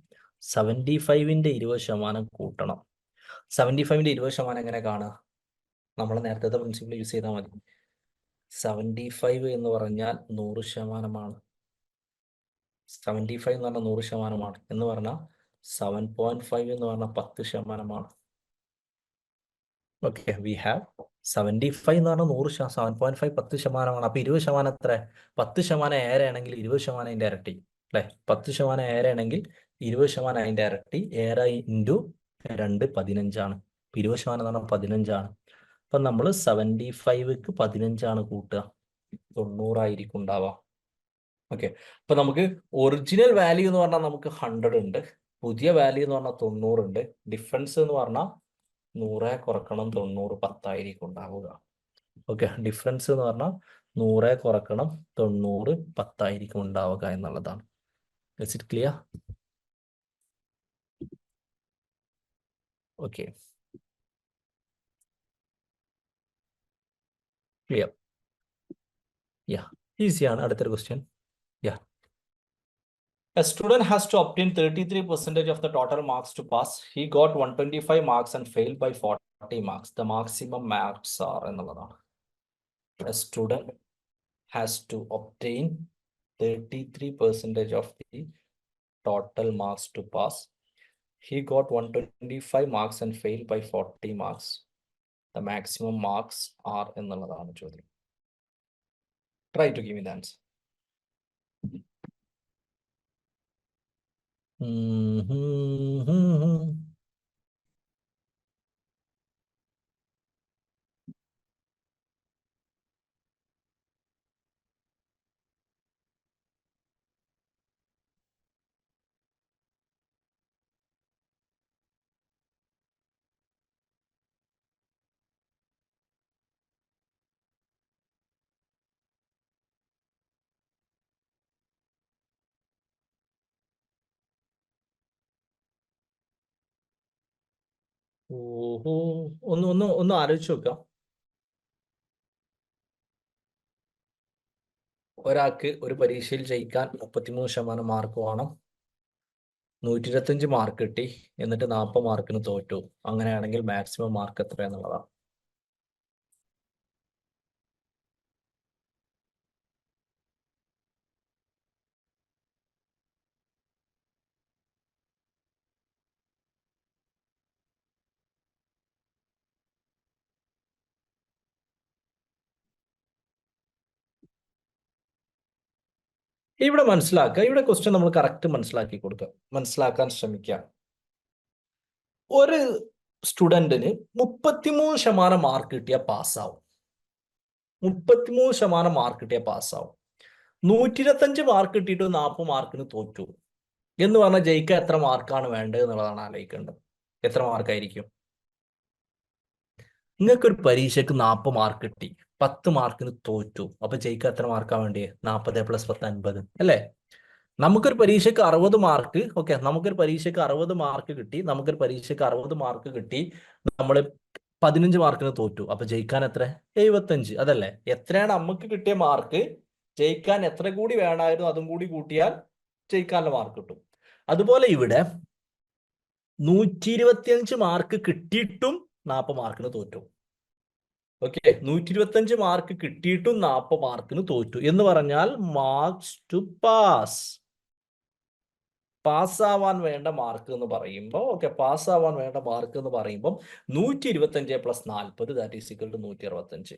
S1: 75ന്റെ 20% കൂട്ടണം. 75ന്റെ 20% എങ്ങനെ കാണുക? നമ്മൾ നേരത്തെ പ്രിൻസിപ്പിൾ യൂസ് ചെയ്താൽ മതി. 75 എന്ന് പറഞ്ഞാൽ 100%. 75 എന്ന് പറഞ്ഞാൽ 100% എന്ന് പറഞ്ഞാൽ 7.5 എന്ന് പറഞ്ഞാൽ 10%. ഓക്കെ, വി ഹാവ് 75 എന്ന് പറഞ്ഞാൽ 100%, 7.5 10%. അപ്പൊ 20% എത്ര? 10% ഏറെയാണെങ്കിൽ 20% അതിന്റെ ഇരട്ടി, അല്ലെ? 10% ഏറെയാണെങ്കിൽ 20% അതിന്റെ ഇരട്ടി. ഏറെ ഇൻറ്റു 2 15 20% എന്ന് പറഞ്ഞാൽ 15. അപ്പൊ നമ്മൾ 75ക്ക് 15 കൂട്ടുക, 90 ഉണ്ടാവുക. ഓക്കെ, അപ്പൊ നമുക്ക് ഒറിജിനൽ വാല്യൂ എന്ന് പറഞ്ഞാൽ നമുക്ക് 100 ഉണ്ട്, പുതിയ വാല്യൂ എന്ന് പറഞ്ഞാൽ 90 ഉണ്ട്. ഡിഫറൻസ് എന്ന് പറഞ്ഞാൽ 100 കുറക്കണം 90 10 ഉണ്ടാവുക. ഓക്കെ, ഡിഫറൻസ് എന്ന് പറഞ്ഞാൽ 100 കുറക്കണം 90 10 ഉണ്ടാവുക എന്നുള്ളതാണ്. Is it clear? Okay, clear? Yeah, ഈസിയാണ്. അടുത്തൊരു question. Yeah, a student has to obtain 33% of the total marks to pass. He got 125 marks and failed by 40 marks. The maximum marks are എന്നുള്ളതാണ്. A student has to obtain 33% of the total marks to pass. He got 125 marks and failed by 40 marks. The maximum marks are എന്നുള്ളതാണ് ചോദ്യം. Try to give me the answer. ഓഹോ, ഒന്ന് ആലോചിച്ച് നോക്കാം. ഒരാൾക്ക് ഒരു പരീക്ഷയിൽ ജയിക്കാൻ 33% മാർക്ക് വേണം. 125 മാർക്ക് കിട്ടി, എന്നിട്ട് 40 മാർക്കിന് തോറ്റു. അങ്ങനെയാണെങ്കിൽ മാക്സിമം മാർക്ക് എത്ര എന്നുള്ളതാണ്. ഇവിടെ മനസ്സിലാക്കുക, ഇവിടെ ക്വസ്റ്റ്യൻ നമ്മൾ കറക്റ്റ് മനസ്സിലാക്കി കൊടുക്കുക, മനസ്സിലാക്കാൻ ശ്രമിക്കുക. ഒരു സ്റ്റുഡന്റിന് 33% മാർക്ക് കിട്ടിയാൽ പാസ്സാവും. 33% മാർക്ക് കിട്ടിയാൽ പാസ്സാവും. 125 മാർക്ക് കിട്ടിയിട്ട് 40 മാർക്കിന് തോറ്റു എന്ന് പറഞ്ഞാൽ ജയിക്കാൻ എത്ര മാർക്കാണ് വേണ്ടത് എന്നുള്ളതാണ് ആലോചിക്കേണ്ടത്. എത്ര മാർക്കായിരിക്കും? നിങ്ങൾക്കൊരു പരീക്ഷയ്ക്ക് 40 മാർക്ക് കിട്ടി, 10 മാർക്കിന് തോറ്റു, അപ്പൊ ജയിക്കാൻ എത്ര മാർക്കാണ് വേണ്ടിയത്? 40 + 10 50 അല്ലേ? നമുക്കൊരു പരീക്ഷയ്ക്ക് 60 മാർക്ക്, ഓക്കെ, നമുക്കൊരു പരീക്ഷയ്ക്ക് 60 മാർക്ക് കിട്ടി, നമുക്കൊരു പരീക്ഷയ്ക്ക് 60 മാർക്ക് കിട്ടി, നമ്മൾ 15 മാർക്കിന് തോറ്റു, അപ്പൊ ജയിക്കാൻ എത്ര? 75, അതല്ലേ? എത്രയാണ് നമുക്ക് കിട്ടിയ മാർക്ക്, ജയിക്കാൻ എത്ര കൂടി വേണമായിരുന്നു, അതും കൂടി കൂട്ടിയാൽ ജയിക്കാനുള്ള മാർക്ക് കിട്ടും. അതുപോലെ ഇവിടെ 125 മാർക്ക് കിട്ടിയിട്ടും 40 മാർക്കിന് തോറ്റു. ഓക്കെ, 125 മാർക്ക് കിട്ടിയിട്ടും 40 മാർക്കിന് തോറ്റു എന്ന് പറഞ്ഞാൽ മാർക്സ് ടു പാസ്. പാസ്സാവാൻ വേണ്ട മാർക്ക് എന്ന് പറയുമ്പോൾ, ഓക്കെ, പാസ്സാവാൻ വേണ്ട മാർക്ക് എന്ന് പറയുമ്പോൾ 125 + 40 ദാറ്റ് ഈസ് ഈക്വൽ ടു 165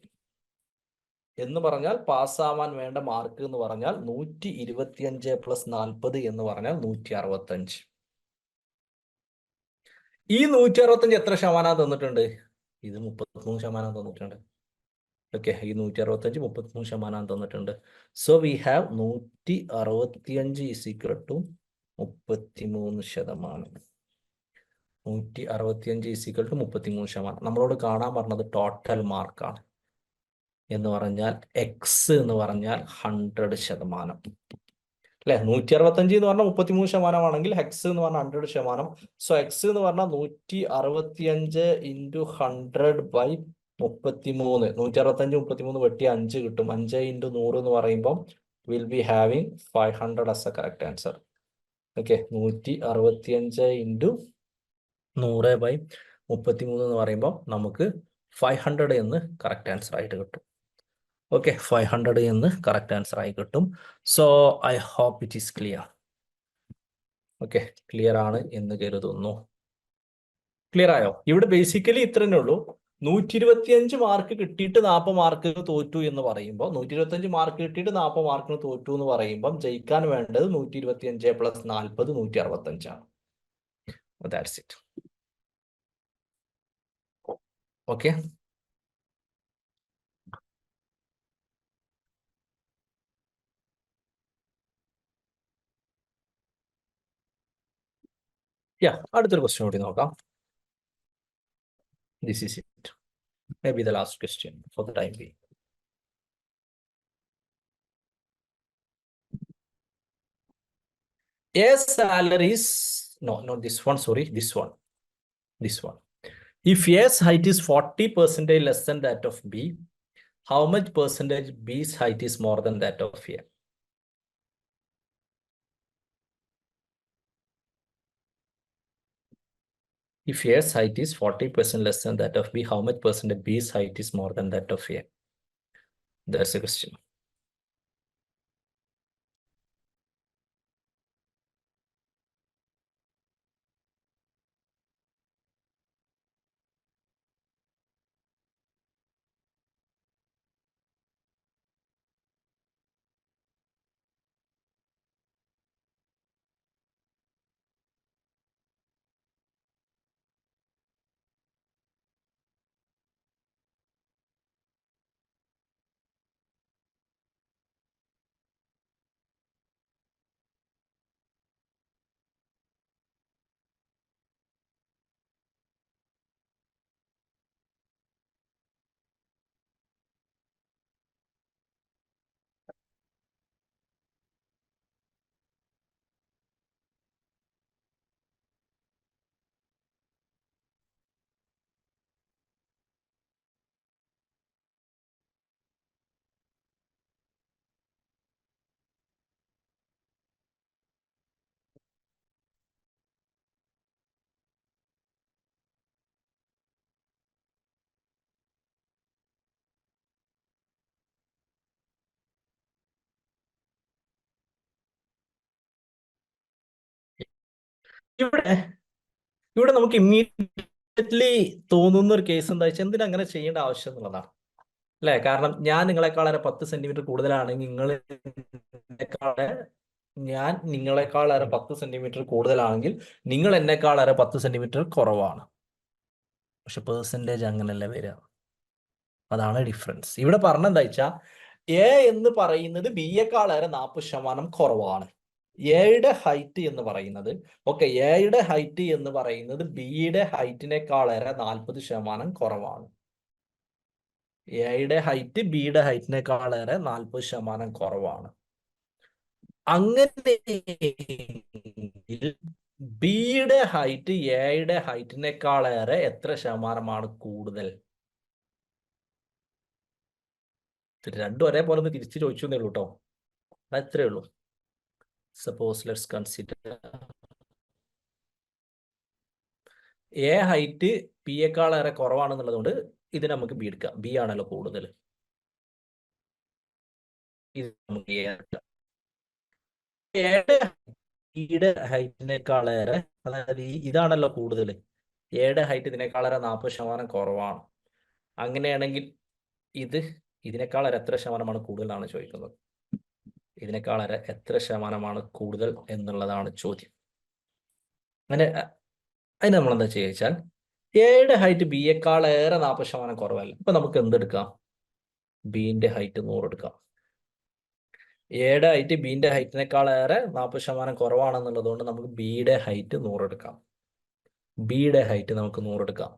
S1: എന്ന് പറഞ്ഞാൽ പാസ്സാവാൻ വേണ്ട മാർക്ക് എന്ന് പറഞ്ഞാൽ 125 + 40 എന്ന് പറഞ്ഞാൽ 165. ഈ 165 എത്ര ശതമാനം തന്നിട്ടുണ്ട്? ഇത് 33% തന്നിട്ടുണ്ട്. ഓക്കെ, ഈ 165 33% തന്നിട്ടുണ്ട്. So we have 165 is equal to 33%. 165 is equal to 33%. നമ്മളോട് കാണാൻ പറഞ്ഞത് ടോട്ടൽ മാർക്കാണ്. എന്ന് പറഞ്ഞാൽ എക്സ് എന്ന് പറഞ്ഞാൽ 100%. അല്ലെ? 165 എന്ന് പറഞ്ഞാൽ 33% ആണെങ്കിൽ എക്സ് എന്ന് പറഞ്ഞാൽ 100%. സോ എക്സ് എന്ന് പറഞ്ഞാൽ 165 × 100/33. 165 33 വെട്ടി 5 കിട്ടും. 5 × 100 എന്ന് പറയുമ്പോൾ will be having 500 as A correct answer. Okay, 165 × 100/33 എന്ന് പറയുമ്പോൾ നമുക്ക് 500 എന്ന് കറക്റ്റ് ആൻസർ ആയിട്ട് കിട്ടും. ഓക്കെ, 500 എന്ന് കറക്റ്റ് ആൻസർ ആയി കിട്ടും. So I hope it is clear. Okay, clear ആണ് എന്ന് കരുതുന്നു. ക്ലിയർ ആയോ? ഇവിടെ ബേസിക്കലി ഇത്ര തന്നെ ഉള്ളൂ. 125 മാർക്ക് കിട്ടിയിട്ട് 40 മാർക്ക് തോറ്റു എന്ന് പറയുമ്പോൾ, 125 മാർക്ക് കിട്ടിയിട്ട് 40 മാർക്കിന് തോറ്റു എന്ന് പറയുമ്പോൾ ജയിക്കാൻ വേണ്ടത് 125 + 40 165 ആണ്. That's it. ഓക്കെ, അടുത്തൊരു ക്വസ്റ്റ്യൻ കൂടി നോക്കാം. This is it. Maybe the last question for the time being. A salary is, no, not this one, sorry, this one. If A's height is 40% less than that of B, how much percentage B's height is more than that of A? If A's height is 40% less than that of B, how much percentage B's height is more than that of A? That's a question. ഇവിടെ നമുക്ക് immediately തോന്നുന്ന ഒരു case എന്താ വെച്ചാൽ എന്തിനാ അങ്ങനെ ചെയ്യേണ്ട ആവശ്യം എന്നുള്ളതാണ്, അല്ലെ? കാരണം ഞാൻ നിങ്ങളെക്കാളേറെ 10 സെന്റിമീറ്റർ കൂടുതലാണെങ്കിൽ ഞാൻ നിങ്ങളെക്കാളേറെ 10 സെന്റിമീറ്റർ കൂടുതലാണെങ്കിൽ നിങ്ങൾ എന്നെക്കാളേറെ 10 സെന്റിമീറ്റർ കുറവാണ്. പക്ഷെ പെർസെൻറ്റേജ് അങ്ങനെയല്ല വരിക. അതാണ് ഡിഫറൻസ്. ഇവിടെ പറഞ്ഞെന്താ വെച്ചാൽ എ എന്ന് പറയുന്നത് ബിയേക്കാളേറെ 40% കുറവാണ്. എയുടെ ഹൈറ്റ് എന്ന് പറയുന്നത് എയുടെ ഹൈറ്റ് എന്ന് പറയുന്നത് ബിയുടെ ഹൈറ്റിനേക്കാളേറെ 40% കുറവാണ്. എയുടെ ഹൈറ്റ് ബിയുടെ ഹൈറ്റിനേക്കാളേറെ 40% കുറവാണ്. അങ്ങനെയെങ്കിൽ ബിയുടെ ഹൈറ്റ് എയുടെ ഹൈറ്റിനേക്കാളേറെ എത്ര ശതമാനമാണ് കൂടുതൽ? രണ്ടും ഒരേപോലെ ഒന്ന് തിരിച്ചു ചോദിച്ചു എന്നേ ഉള്ളൂ കേട്ടോ. അത്രേ ഉള്ളൂ. Suppose let's consider a height പിയേക്കാളേറെ കുറവാണെന്നുള്ളത് കൊണ്ട് ഇത് നമുക്ക് ബി എടുക്കാം. ബി ആണല്ലോ കൂടുതൽ. ഇത് നമുക്ക് എ എടുക്കാം. എയുടെ ഹൈറ്റിനേക്കാളേറെ, അതായത് ഇതാണല്ലോ കൂടുതൽ. എയുടെ ഹൈറ്റ് ഇതിനേക്കാളേറെ 40% കുറവാണ്. അങ്ങനെയാണെങ്കിൽ ഇതിനേക്കാളേറെ എത്ര ശതമാനമാണ് കൂടുതലാണ് ചോദിക്കുന്നത്. ഇതിനേക്കാളേറെ എത്ര ശതമാനമാണ് കൂടുതൽ എന്നുള്ളതാണ് ചോദ്യം. അങ്ങനെ അതിന് നമ്മൾ എന്താ ചോദിച്ചാൽ എയുടെ ഹൈറ്റ് ബിയേക്കാളേറെ 40% കുറവല്ല. ഇപ്പൊ നമുക്ക് എന്തെടുക്കാം? ബിന്റെ ഹൈറ്റ് 100 എടുക്കാം. എയുടെ ഹൈറ്റ് ബിന്റെ ഹൈറ്റിനേക്കാളേറെ 40% കുറവാണെന്നുള്ളത് കൊണ്ട് നമുക്ക് ബിയുടെ ഹൈറ്റ് 100 എടുക്കാം. ബിയുടെ ഹൈറ്റ് നമുക്ക് 100 എടുക്കാം.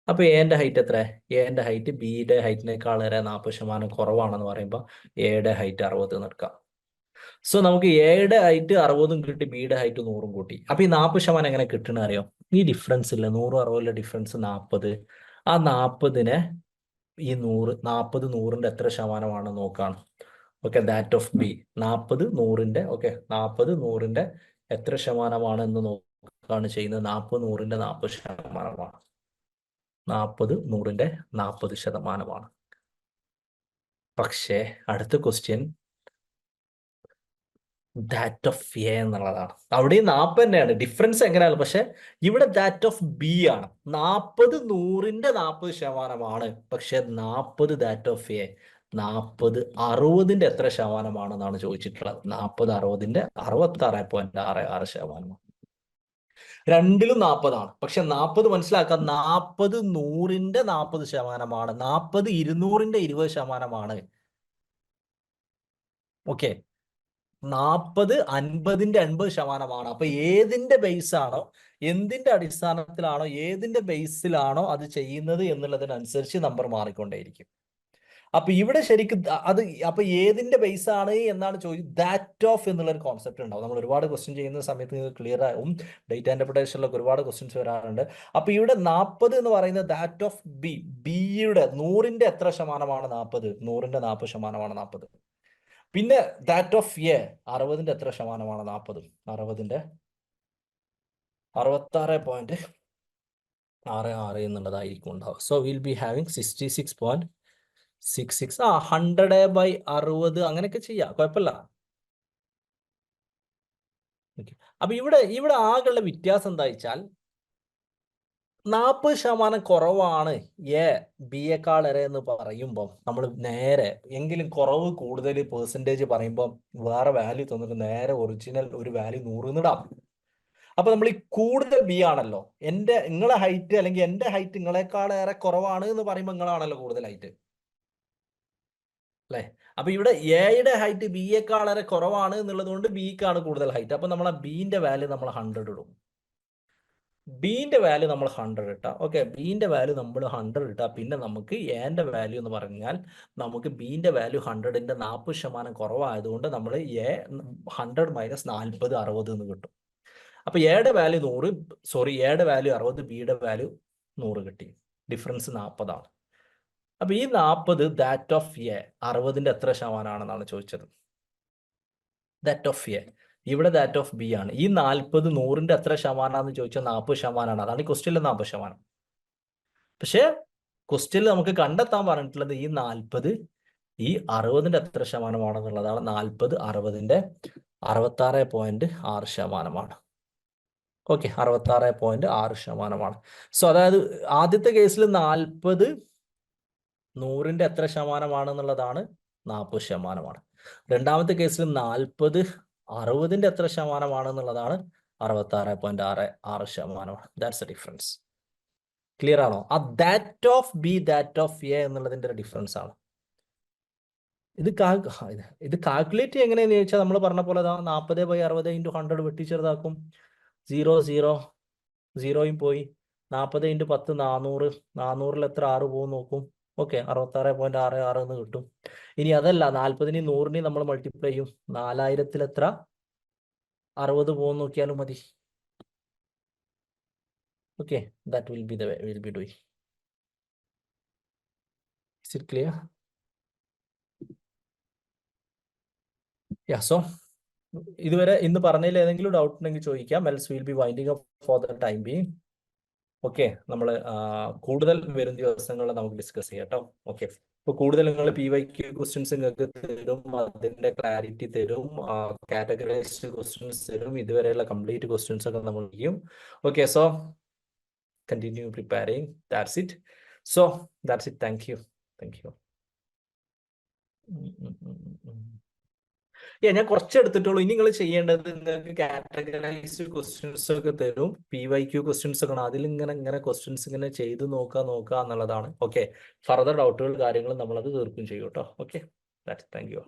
S1: അപ്പൊ എന്റെ ഹൈറ്റ് എത്ര? എന്റെ ഹൈറ്റ് ബിയുടെ ഹൈറ്റിനേക്കാളേറെ 40% കുറവാണെന്ന് പറയുമ്പോൾ എയുടെ ഹൈറ്റ് 60 എന്ന് എടുക്കാം. സോ നമുക്ക് എയുടെ ഹൈറ്റ് 60 കിട്ടി, ബിയുടെ ഹൈറ്റ് 100 കൂട്ടി. അപ്പൊ ഈ 40% എങ്ങനെ കിട്ടണ അറിയോ? ഈ ഡിഫറൻസ് ഇല്ല, 100 60 ഡിഫറൻസ് 40. ആ 40നെ ഈ 40 100ന്റെ എത്ര ശതമാനമാണ് നോക്കാണ്. ദാറ്റ് ഓഫ് ബി 40 100ന്റെ 40 100ന്റെ എത്ര ശതമാനമാണ് എന്ന് നോക്കാണ് ചെയ്യുന്നത്. 40 100ന്റെ 40%. 40 100ന്റെ 40%. പക്ഷേ അടുത്ത ക്വസ്റ്റ്യൻ ദാറ്റ് ഓഫ് എ എന്നുള്ളതാണ്. അവിടെ 40 തന്നെയാണ്, ഡിഫറൻസ് എങ്ങനെയാണ്. പക്ഷെ ഇവിടെ ദാറ്റ് ഓഫ് ബി ആണ്. 40 100ന്റെ 40%. പക്ഷെ 40 ദാറ്റ് ഓഫ് എ 40 60ന്റെ എത്ര ശതമാനമാണെന്നാണ് ചോദിച്ചിട്ടുള്ളത്. 40 60ന്റെ 66.66%. രണ്ടിലും 40 ആണ്. പക്ഷെ 40 മനസ്സിലാക്കാം, 40 100ന്റെ 40%. 40 200ന്റെ 20%. ഓക്കെ, 40 50ന്റെ 80%. അപ്പൊ ഏതിന്റെ ബേസ് ആണോ, എന്തിന്റെ അടിസ്ഥാനത്തിലാണോ, ഏതിന്റെ ബേസിലാണോ അത് ചെയ്യുന്നത് എന്നുള്ളതിനനുസരിച്ച് നമ്പർ മാറിക്കൊണ്ടേയിരിക്കും. അപ്പൊ ഇവിടെ ശരിക്കും അപ്പൊ ഏതിന്റെ ബേസ് ആണ് എന്നാണ് ചോദിച്ചത്. ദാറ്റ് ഓഫ് എന്നുള്ളൊരു കോൺസെപ്റ്റ് ഉണ്ടാവും. നമ്മൾ ഒരുപാട് ക്വസ്റ്റ്യൻ ചെയ്യുന്ന സമയത്ത് നിങ്ങൾക്ക് ക്ലിയർ ആവും. ഡേറ്റ ഇന്റർപ്രിട്ടേഷനിലൊക്കെ ഒരുപാട് ക്വസ്റ്റ്യൻസ് വരാറുണ്ട്. അപ്പൊ ഇവിടെ 40 എന്ന് പറയുന്നത് ദാറ്റ് ഓഫ് ബി, ബിയുടെ 100ന്റെ എത്ര ശതമാനമാണ്? 40. 100ന്റെ 40% 40. പിന്നെ ദാറ്റ് ഓഫ് എ 60ന്റെ എത്ര ശതമാനമാണ്? 40. 60ന്റെ 66.66 എന്നുള്ളതായിരിക്കും ഉണ്ടാവുക. So will be having 66.66. 100/60 അങ്ങനെയൊക്കെ ചെയ്യാം, കുഴപ്പമില്ല. അപ്പൊ ഇവിടെ ആകെയുള്ള വ്യത്യാസം എന്താ വെച്ചാൽ 40% കുറവാണ് എ ബിയേക്കാളേറെ എന്ന് പറയുമ്പോൾ നമ്മൾ നേരെ എങ്കിലും കുറവ് കൂടുതൽ പെർസെൻറ്റേജ് പറയുമ്പോൾ വേറെ വാല്യൂ തന്നിട്ട് നേരെ ഒറിജിനൽ ഒരു വാല്യൂ 100 ഇടാം. അപ്പൊ നമ്മൾ ഈ കൂടുതൽ ബി ആണല്ലോ. നിങ്ങളെ ഹൈറ്റ് അല്ലെങ്കിൽ എന്റെ ഹൈറ്റ് നിങ്ങളെക്കാളേറെ കുറവാണ് എന്ന് പറയുമ്പോൾ നിങ്ങളാണല്ലോ കൂടുതൽ ഹൈറ്റ്, അല്ലെ? അപ്പൊ ഇവിടെ എയുടെ ഹൈറ്റ് ബിയേക്കാളേറെ കുറവാണ് എന്നുള്ളത് കൊണ്ട് ബിക്കാണ് കൂടുതൽ ഹൈറ്റ്. അപ്പൊ നമ്മൾ ആ ബിന്റെ വാല്യൂ നമ്മൾ 100 ഇടും. ബിന്റെ വാല്യൂ നമ്മൾ 100 ഇട്ടാ ബിന്റെ വാല്യൂ നമ്മൾ 100 ഇട്ടാ പിന്നെ നമുക്ക് എന്റെ വാല്യൂ എന്ന് പറഞ്ഞാൽ നമുക്ക് ബിന്റെ വാല്യൂ 100ന്റെ 40% കുറവായതുകൊണ്ട് നമ്മൾ എ 100 മൈനസ് 40 60 എന്ന് കിട്ടും. അപ്പൊ എയുടെ വാല്യൂ 100, എയുടെ വാല്യൂ 60, ബിയുടെ വാല്യൂ 100 കിട്ടി. ഡിഫറൻസ് 40 ആണ്. അപ്പൊ ഈ 40 ദാറ്റ് ഓഫ് എ 60ന്റെ എത്ര ശതമാനമാണെന്നാണ് ചോദിച്ചത്. ദാറ്റ് ഓഫ് എ, ഇവിടെ ദാറ്റ് ഓഫ് ബി ആണ്. ഈ 40 100ന്റെ എത്ര ശതമാനമാണെന്ന് ചോദിച്ചാൽ 40%. അതാണ് ഈ ക്വസ്റ്റ്യനിൽ 40%. പക്ഷെ ക്വസ്റ്റ്യനിൽ നമുക്ക് കണ്ടെത്താൻ പറഞ്ഞിട്ടുള്ളത് ഈ 40 ഈ 60ന്റെ എത്ര ശതമാനമാണെന്നുള്ളതാണ്. 40 60ന്റെ 66.6%. 66.6%. സോ അതായത് ആദ്യത്തെ കേസിൽ 40 100ന്റെ എത്ര ശതമാനമാണെന്നുള്ളതാണ്? 40%. രണ്ടാമത്തെ കേസിൽ 40 60ന്റെ എത്ര ശതമാനമാണെന്നുള്ളതാണ്? 66.66%. That's A difference. ക്ലിയർ ആണോ? ആ that of B that of A എന്നുള്ളതിന്റെ ഒരു ഡിഫറൻസ് ആണ്. ഇത് കാൽക്കുലേറ്റ് എങ്ങനെയാന്ന് ചോദിച്ചാൽ നമ്മൾ പറഞ്ഞ പോലെ 40/60 × 100 വെട്ടിച്ചെറുതാക്കും. 0 പോയി. 40 × 10 400. 400 എത്ര 6 പോകും നോക്കും. ഓക്കെ, 66.66 എന്ന് കിട്ടും. ഇനി അതല്ല, 40നെയും 100നെയും നമ്മൾ മൾട്ടിപ്ലൈ ചെയ്യും. 4000 എത്ര 60 പോകും നോക്കിയാലും മതി. Okay, that will be the way will be doing. Is it clear? Yeah, so ഇതുവരെ ഇന്ന് പറഞ്ഞതിൽ ഏതെങ്കിലും ഡൗട്ട് ഉണ്ടെങ്കിൽ ചോദിക്കാം. Else will be winding up for the time being. Okay, നമ്മൾ കൂടുതൽ വരും ദിവസങ്ങളിൽ നമുക്ക് ഡിസ്കസ് ചെയ്യാം കേട്ടോ. ഓക്കെ, ഇപ്പൊ കൂടുതൽ നിങ്ങൾ PYQ ക്വസ്റ്റ്യൻസ് നിങ്ങൾക്ക് തരും, അതിന്റെ ക്ലാരിറ്റി തരും, കാറ്റഗറൈസ്ഡ് ക്വസ്റ്റ്യൻസ് തരും, ഇതുവരെയുള്ള കംപ്ലീറ്റ് ക്വസ്റ്റ്യൻസ് ഒക്കെ നമ്മൾ ചെയ്യും. Okay, so continue preparing. That's it. So that's it. Thank you. ഞാൻ കുറച്ച് എടുത്തിട്ടുള്ളൂ. ഇനി നിങ്ങൾ ചെയ്യേണ്ടത്, നിങ്ങൾക്ക് കാറ്റഗറൈസ്ഡ് ക്വസ്റ്റ്യൻസ് ഒക്കെ തരും, PYQ ക്വസ്റ്റ്യൻസ് ഒക്കെ ആണ്. അതിൽ ഇങ്ങനെ ക്വസ്റ്റ്യൻസ് ഇങ്ങനെ ചെയ്ത് നോക്കുക എന്നുള്ളതാണ്. ഓക്കെ, ഫർദർ ഡൗട്ടുകൾ കാര്യങ്ങൾ നമ്മളത് തീർക്കും ചെയ്യും കേട്ടോ. Okay, thank you.